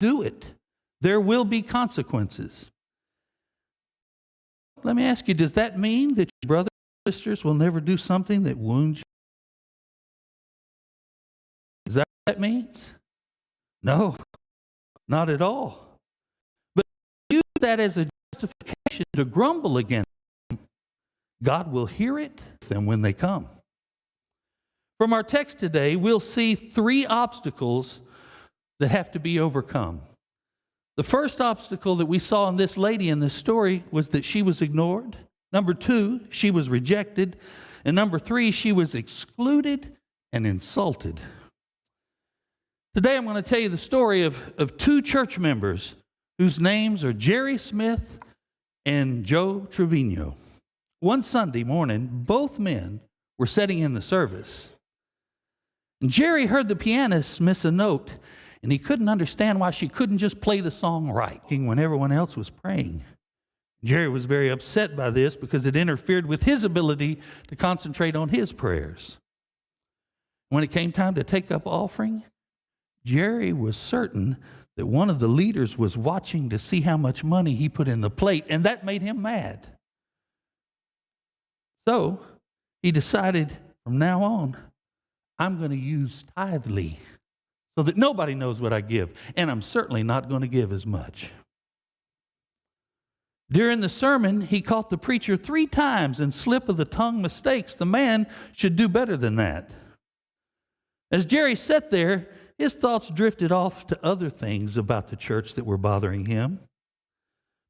do it. There will be consequences. Let me ask you, does that mean that your brothers and sisters will never do something that wounds you? Is that what that means? No, not at all. But use that as a justification to grumble against them. God will hear it them when they come. From our text today, we'll see 3 obstacles that have to be overcome. The first obstacle that we saw in this lady in this story was that she was ignored. Number 2, she was rejected. And number 3, she was excluded and insulted. Today I'm going to tell you the story of 2 church members whose names are Jerry Smith and Joe Trevino. One Sunday morning, both men were sitting in the service. And Jerry heard the pianist miss a note, and he couldn't understand why she couldn't just play the song right when everyone else was praying. Jerry was very upset by this because it interfered with his ability to concentrate on his prayers. When it came time to take up offering, Jerry was certain that one of the leaders was watching to see how much money he put in the plate, and that made him mad. So he decided, from now on, I'm going to use tithely so that nobody knows what I give, and I'm certainly not going to give as much. During the sermon, he caught the preacher 3 times in slip-of-the-tongue mistakes. The man should do better than that. As Jerry sat there, his thoughts drifted off to other things about the church that were bothering him.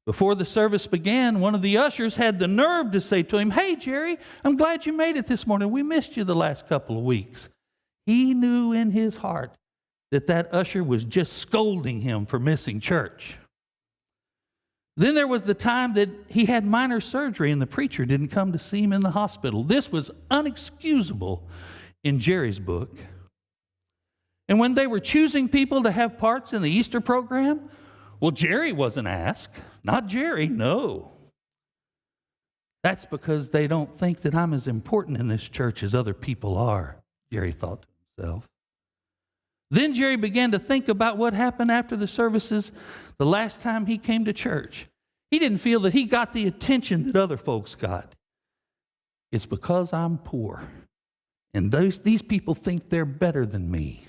Before the service began, one of the ushers had the nerve to say to him, "Hey, Jerry, I'm glad you made it this morning. We missed you the last couple of weeks." He knew in his heart that that usher was just scolding him for missing church. Then there was the time that he had minor surgery and the preacher didn't come to see him in the hospital. This was unexcusable in Jerry's book. And when they were choosing people to have parts in the Easter program, well, Jerry wasn't asked. Not Jerry, no. That's because they don't think that I'm as important in this church as other people are, Jerry thought to himself. Then Jerry began to think about what happened after the services the last time he came to church. He didn't feel that he got the attention that other folks got. It's because I'm poor, and these people think they're better than me.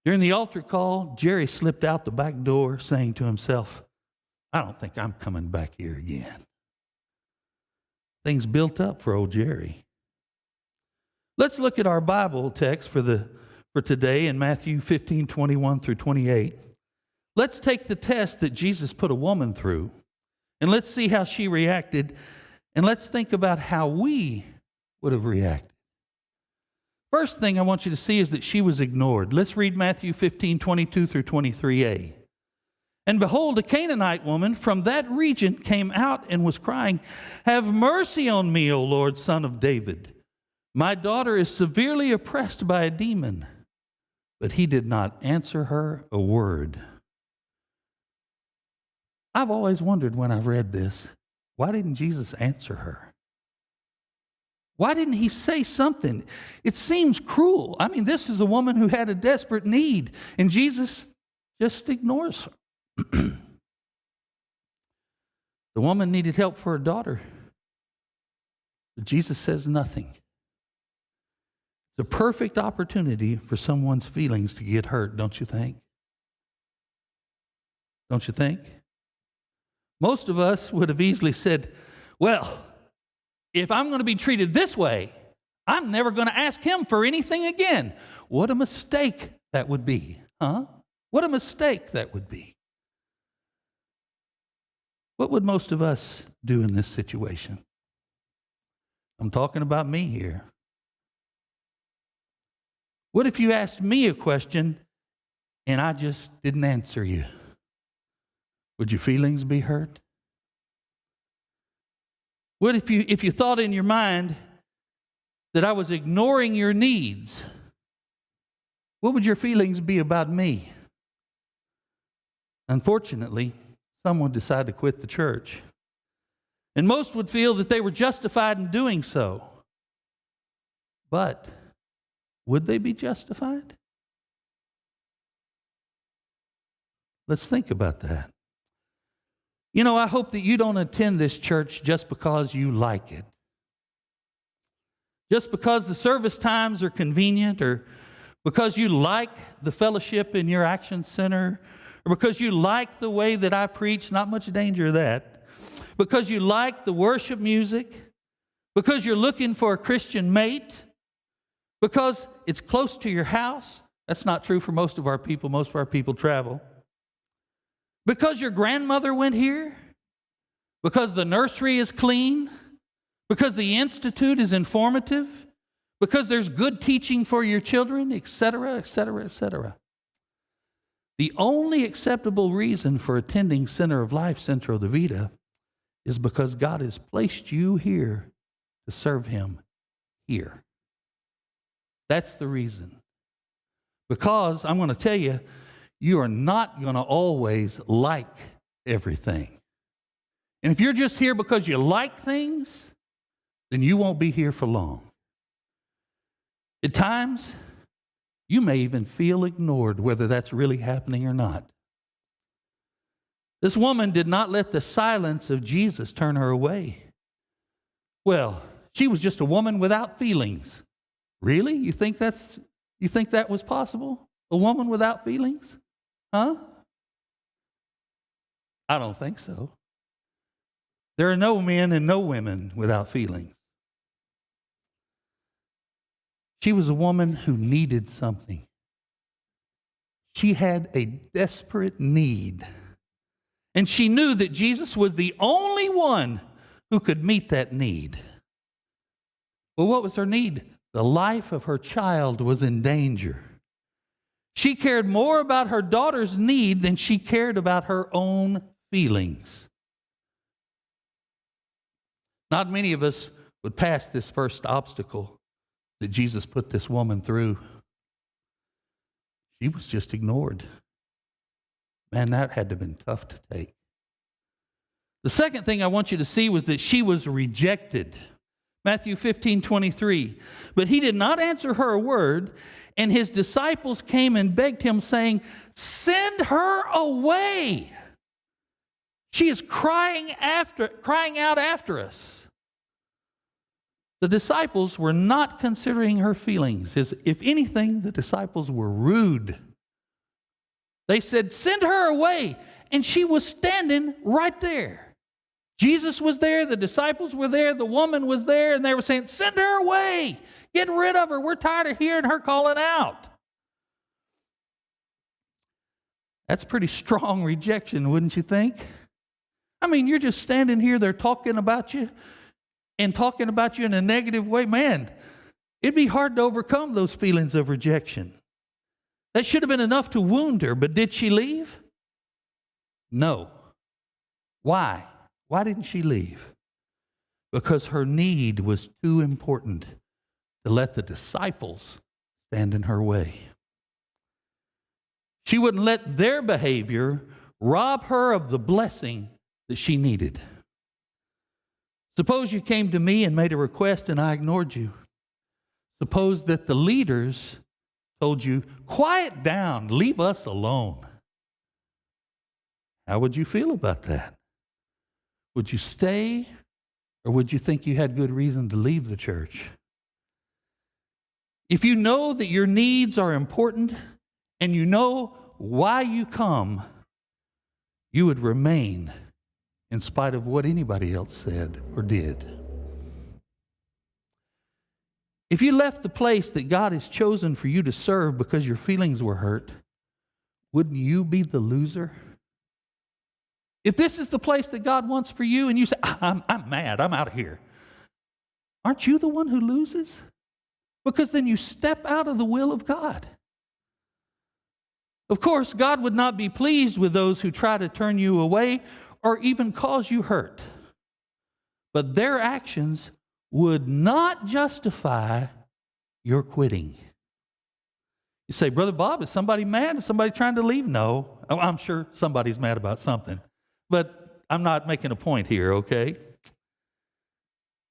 During the altar call, Jerry slipped out the back door saying to himself, I don't think I'm coming back here again. Things built up for old Jerry. Let's look at our Bible text for today in Matthew 15:21 through 28. Let's take the test that Jesus put a woman through, and let's see how she reacted, and let's think about how we would have reacted. First thing I want you to see is that she was ignored. Let's read Matthew 15:22 through 23a. And behold, a Canaanite woman from that region came out and was crying, "Have mercy on me, O Lord, Son of David. My daughter is severely oppressed by a demon." But he did not answer her a word. I've always wondered when I've read this, why didn't Jesus answer her? Why didn't he say something? It seems cruel. I mean, this is a woman who had a desperate need, and Jesus just ignores her. The woman needed help for her daughter, but Jesus says nothing. It's a perfect opportunity for someone's feelings to get hurt, don't you think? Don't you think? Most of us would have easily said, well, if I'm going to be treated this way, I'm never going to ask him for anything again. What a mistake that would be, huh? What a mistake that would be. What would most of us do in this situation? I'm talking about me here. What if you asked me a question and I just didn't answer you? Would your feelings be hurt? What if you thought in your mind that I was ignoring your needs? What would your feelings be about me? Unfortunately, some would decide to quit the church. And most would feel that they were justified in doing so. But would they be justified? Let's think about that. You know, I hope that you don't attend this church just because you like it. Just because the service times are convenient, or because you like the fellowship in your action center, or because you like the way that I preach, not much danger of that. Because you like the worship music, because you're looking for a Christian mate, because it's close to your house. That's not true for most of our people. Most of our people travel. Because your grandmother went here, because the nursery is clean, because the institute is informative, because there's good teaching for your children, etc., etc., etc. The only acceptable reason for attending Center of Life, Centro de Vida, is because God has placed you here to serve Him here. That's the reason. Because I'm going to tell you, you are not going to always like everything. And if you're just here because you like things, then you won't be here for long. At times, you may even feel ignored, whether that's really happening or not. This woman did not let the silence of Jesus turn her away. Well, she was just a woman without feelings. Really? You think that was possible? A woman without feelings? Huh? I don't think so. There are no men and no women without feelings. She was a woman who needed something. She had a desperate need. And she knew that Jesus was the only one who could meet that need. Well, what was her need? The life of her child was in danger. She cared more about her daughter's need than she cared about her own feelings. Not many of us would pass this first obstacle that Jesus put this woman through. She was just ignored. Man, that had to have been tough to take. The second thing I want you to see was that she was rejected. Matthew 15:23. But he did not answer her a word, and his disciples came and begged him, saying, "Send her away. She is crying out after us." The disciples were not considering her feelings. If anything, the disciples were rude. They said, "Send her away." And she was standing right there. Jesus was there, the disciples were there, the woman was there, and they were saying, "Send her away. Get rid of her. We're tired of hearing her calling out." That's pretty strong rejection, wouldn't you think? I mean, you're just standing here, they're talking about you in a negative way. Man, it'd be hard to overcome those feelings of rejection. That should have been enough to wound her, but did she leave? No. Why? Why didn't she leave? Because her need was too important to let the disciples stand in her way. She wouldn't let their behavior rob her of the blessing that she needed. Suppose you came to me and made a request and I ignored you. Suppose that the leaders told you, "Quiet down, leave us alone." How would you feel about that? Would you stay, or would you think you had good reason to leave the church? If you know that your needs are important and you know why you come, you would remain in spite of what anybody else said or did. If you left the place that God has chosen for you to serve because your feelings were hurt, wouldn't you be the loser? If this is the place that God wants for you and you say, I'm mad, I'm out of here, aren't you the one who loses? Because then you step out of the will of God. Of course, God would not be pleased with those who try to turn you away or even cause you hurt. But their actions would not justify your quitting. You say, "Brother Bob, is somebody mad? Is somebody trying to leave?" No. I'm sure somebody's mad about something. But I'm not making a point here, okay?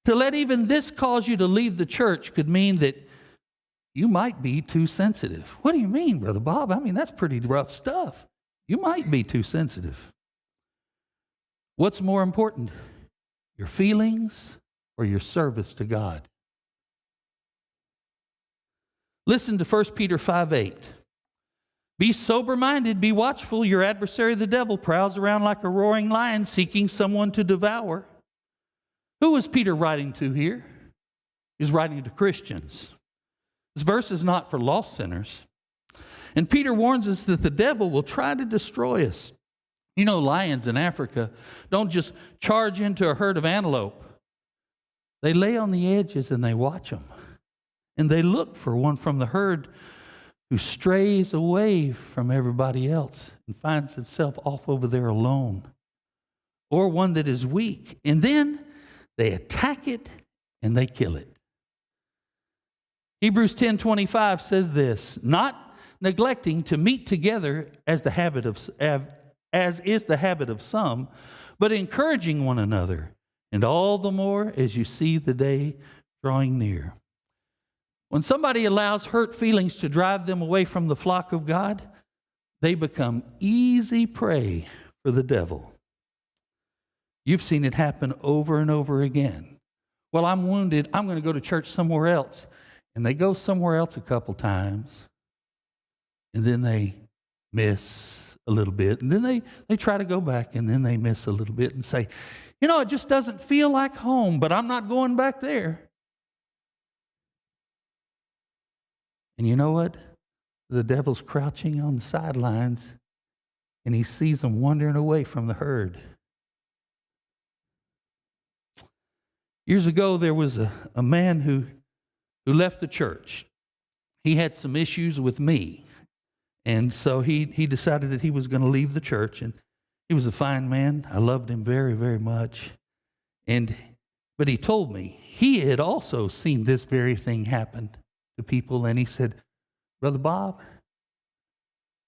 To let even this cause you to leave the church could mean that you might be too sensitive. What do you mean, Brother Bob? I mean, that's pretty rough stuff. You might be too sensitive. What's more important, your feelings or your service to God? Listen to 1 Peter 5:8. Be sober-minded, be watchful. Your adversary, the devil, prowls around like a roaring lion seeking someone to devour. Who is Peter writing to here? He's writing to Christians. This verse is not for lost sinners. And Peter warns us that the devil will try to destroy us. You know, lions in Africa don't just charge into a herd of antelope. They lay on the edges and they watch them. And they look for one from the herd who strays away from everybody else and finds itself off over there alone, or one that is weak. And then they attack it and they kill it. Hebrews 10:25 says this, not neglecting to meet together as is the habit of some, but encouraging one another, and all the more as you see the day drawing near. When somebody allows hurt feelings to drive them away from the flock of God, they become easy prey for the devil. You've seen it happen over and over again. Well, I'm wounded. I'm going to go to church somewhere else. And they go somewhere else a couple times. And then they miss a little bit. And then they try to go back, and then they miss a little bit and say, you know, it just doesn't feel like home, but I'm not going back there. And you know what? The devil's crouching on the sidelines, and he sees them wandering away from the herd. Years ago, there was a man who left the church. He had some issues with me, and so he decided that he was going to leave the church. And he was a fine man. I loved him very, very much. But he told me he had also seen this very thing happen to people, and he said, Brother Bob,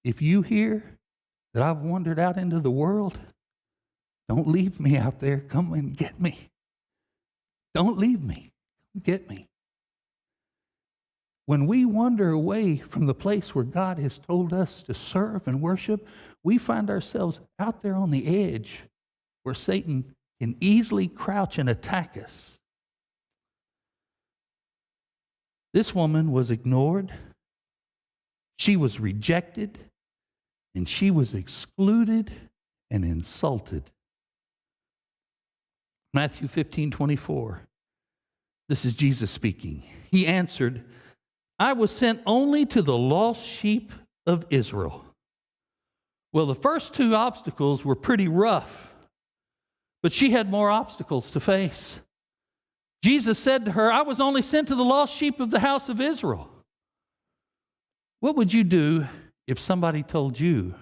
if you hear that I've wandered out into the world, don't leave me out there. Come and get me. Don't leave me. Get me. When we wander away from the place where God has told us to serve and worship, we find ourselves out there on the edge where Satan can easily crouch and attack us. This woman was ignored, she was rejected, and she was excluded and insulted. Matthew 15:24. This is Jesus speaking. He answered, I was sent only to the lost sheep of Israel. Well, the first two obstacles were pretty rough, but she had more obstacles to face. Jesus said to her, I was only sent to the lost sheep of the house of Israel. What would you do if somebody told you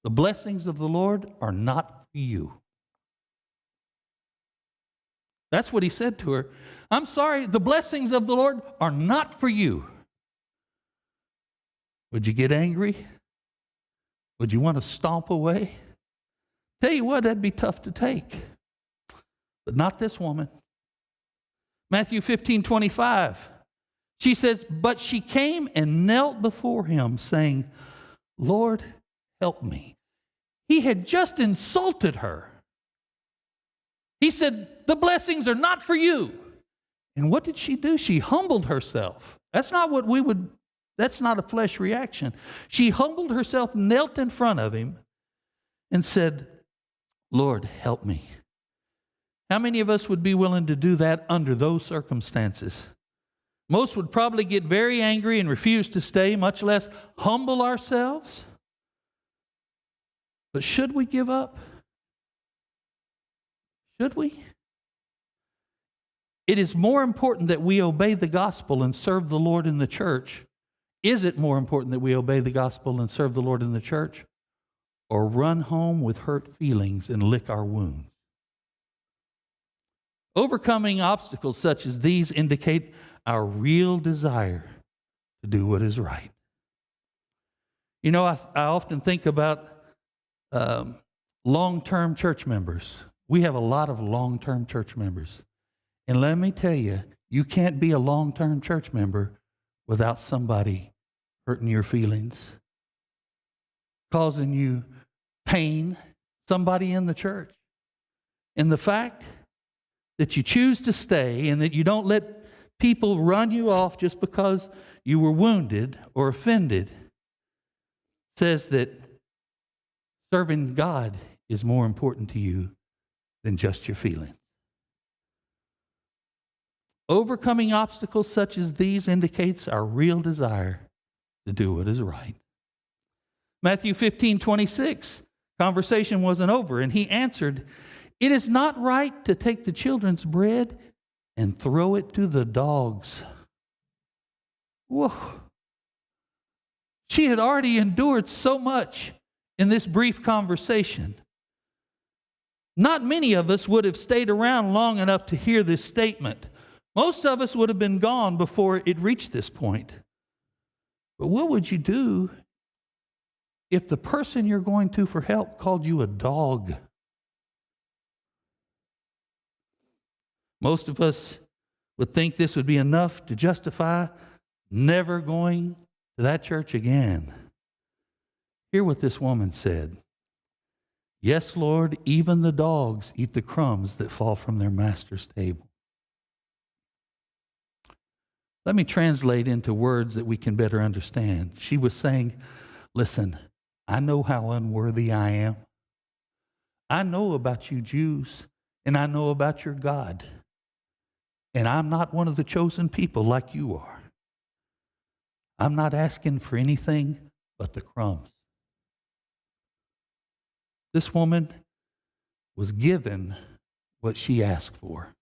the blessings of the Lord are not for you? That's what he said to her. I'm sorry, the blessings of the Lord are not for you. Would you get angry? Would you want to stomp away? Tell you what, that'd be tough to take. But not this woman. Matthew 15:25. She says, but she came and knelt before him, saying, Lord, help me. He had just insulted her. He said, the blessings are not for you. And what did she do? She humbled herself. That's not a flesh reaction. She humbled herself, knelt in front of him, and said, Lord, help me. How many of us would be willing to do that under those circumstances? Most would probably get very angry and refuse to stay, much less humble ourselves. But should we give up? Should we? It is more important that we obey the gospel and serve the Lord in the church. Is it more important that we obey the gospel and serve the Lord in the church, or run home with hurt feelings and lick our wounds? Overcoming obstacles such as these indicate our real desire to do what is right. You know, I often think about long-term church members. We have a lot of long-term church members. And let me tell you, you can't be a long-term church member without somebody hurting your feelings, causing you pain somebody in the church. And the fact that you choose to stay and that you don't let people run you off just because you were wounded or offended says that serving God is more important to you than just your feelings. Overcoming obstacles such as these indicates our real desire to do what is right. Matthew 15:26, conversation wasn't over, and he answered, "It is not right to take the children's bread and throw it to the dogs." Whoa. She had already endured so much in this brief conversation. Not many of us would have stayed around long enough to hear this statement. Most of us would have been gone before it reached this point. But what would you do if the person you're going to for help called you a dog? Most of us would think this would be enough to justify never going to that church again. Hear what this woman said. "Yes, Lord, even the dogs eat the crumbs that fall from their master's table." Let me translate into words that we can better understand. She was saying, listen, I know how unworthy I am. I know about you Jews, and I know about your God. And I'm not one of the chosen people like you are. I'm not asking for anything but the crumbs. This woman was given what she asked for.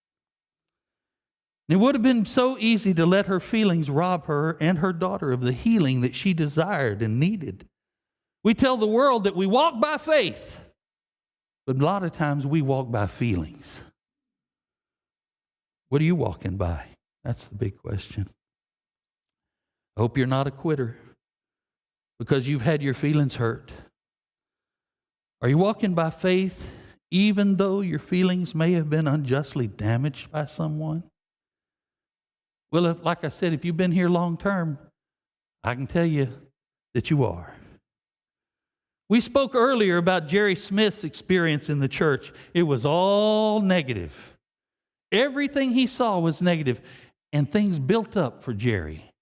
It would have been so easy to let her feelings rob her and her daughter of the healing that she desired and needed. We tell the world that we walk by faith, but a lot of times we walk by feelings. What are you walking by? That's the big question. I hope you're not a quitter because you've had your feelings hurt. Are you walking by faith even though your feelings may have been unjustly damaged by someone? Well, like I said, if you've been here long term, I can tell you that you are. We spoke earlier about Jerry Smith's experience in the church. It was all negative. Everything he saw was negative, and things built up for Jerry.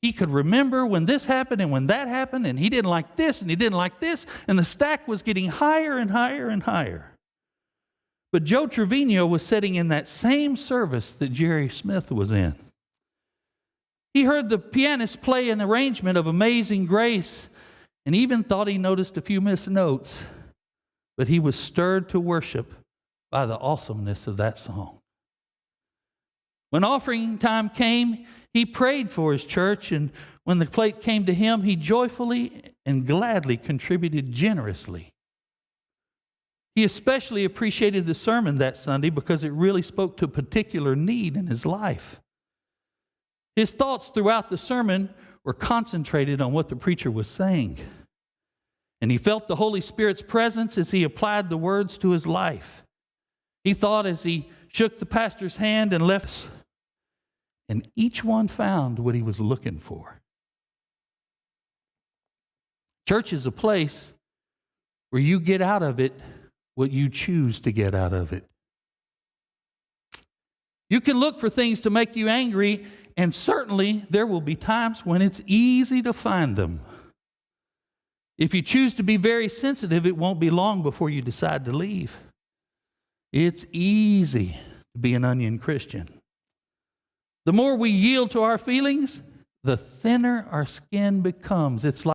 He could remember when this happened and when that happened, and he didn't like this and he didn't like this, and the stack was getting higher and higher and higher. But Joe Trevino was sitting in that same service that Jerry Smith was in. He heard the pianist play an arrangement of Amazing Grace and even thought he noticed a few missed notes, but he was stirred to worship by the awesomeness of that song. When offering time came, he prayed for his church, and when the plate came to him, he joyfully and gladly contributed generously. He especially appreciated the sermon that Sunday because it really spoke to a particular need in his life. His thoughts throughout the sermon were concentrated on what the preacher was saying. And he felt the Holy Spirit's presence as he applied the words to his life. He thought as he shook the pastor's hand and left, and each one found what he was looking for. Church is a place where you get out of it what you choose to get out of it. You can look for things to make you angry, and certainly there will be times when it's easy to find them. If you choose to be very sensitive, it won't be long before you decide to leave. It's easy to be an onion Christian. The more we yield to our feelings, the thinner our skin becomes. It's like